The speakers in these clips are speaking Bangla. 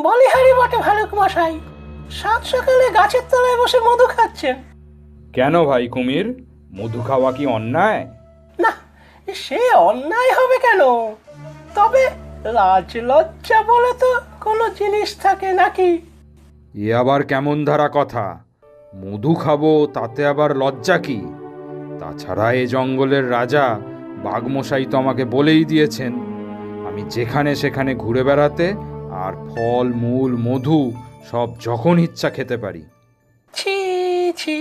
বলিহারি বটে ভালুক মশাই, সাত সকালে গাছের তলায় বসে মধু খাচ্ছেন। কেন ভাই কুমির, মধু খাওয়া কি অন্যায়? না, সে অন্যায় হবে কেন? তবে রাজলজ্জা বলে তো কোনো জিনিস থাকে নাকি? এ আবার কেমন ধারা কথা? মধু খাবো তাতে আবার লজ্জা কি? তাছাড়া এ জঙ্গলের রাজা বাঘমশাই তো আমাকে বলেই দিয়েছেন আমি যেখানে সেখানে ঘুরে বেড়াতে আর ফল মূল মধু সব যখন ইচ্ছা খেতে পারি। ছি ছি,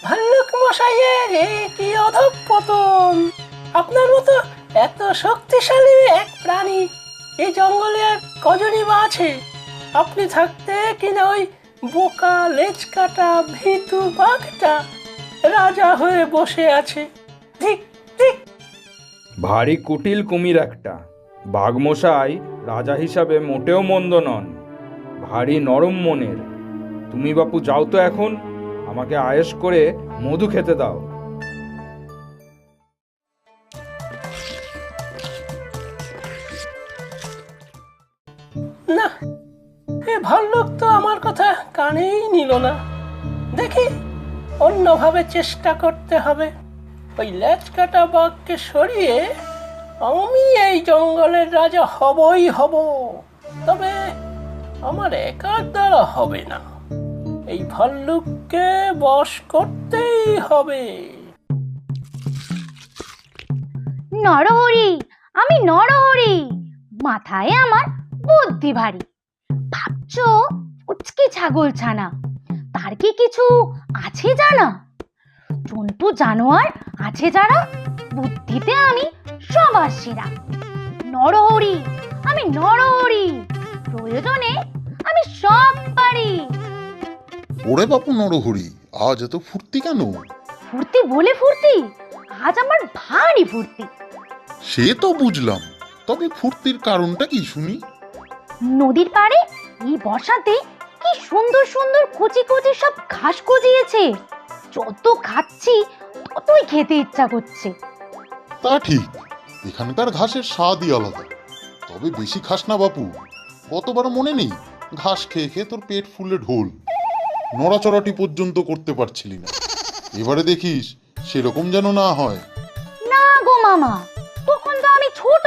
ভাল্লুক মশাইয়ের এ কি অধঃপতন! আপনার মতো এত শক্তিশালী এক প্রাণী এই জঙ্গলে আর কজনই বা আছে? আপনি থাকতে কিনা ওই বোকা লেজ কাটা ভীতু বাঘটা রাজা হয়ে বসে আছে। ঠিক ঠিক। ভারী কুটিল কুমির একটা। বাঘমশাই রাজা হিসাবে মোটেও মন্দ নন, ভারী নরম মনের। তুমি বাপু যাও তো এখন, আমাকে আয়েশ করে মধু খেতে দাও। না, এ ভাল্লুক তো আমার কথা কানেই নিল না। দেখি, অন্যভাবে চেষ্টা করতে হবে। ওই লেজ কাটা বাঘকে সরিয়ে আমি এই জঙ্গলের রাজা হবই হব। তবে আমার একার দ্বারা হবে না, এই ভাল্লুককে বশ করতেই হবে। নরহরি, আমি নরহরি। মাথায় আমার বুদ্ধি ভারী। ভাবছো উচকি ছাগল ছানা, তার কি কিছু আছে জানা? জন্তু জানোয়ার আছে যারা, বুদ্ধিতে আমি সবার সেরা। নরহরি, আমি নরহরি, প্রয়োজনে আমি সব পারি। ওরে বাপু নরহরি, আজ এত ফুর্তি কেন? ফুর্তি বলে ফুর্তি, আজ আমার ভারী ফুর্তি। সে তো বুঝলাম, তবে ফুর্তির কারণটা কি শুনি? নদীর পাড়ে এই বর্ষাতে কি সুন্দর সুন্দর কচি কচি সব ঘাস গজিয়েছে। যত খাচ্ছি ততই খেতে ইচ্ছা করছে। তা ঠিক, এখানকার ঘাসের স্বাদই আলাদা। তবে বেশি খাস না বাপু, কতবার মনে নেই ঘাস খেয়ে খেয়ে তোর পেট ফুলে ঢোল, নড়াচড়াটি পর্যন্ত করতে পারছিলি না। এবারে দেখিস সেরকম যেন না হয়। না গো মামা, তখন তো আমি ছোট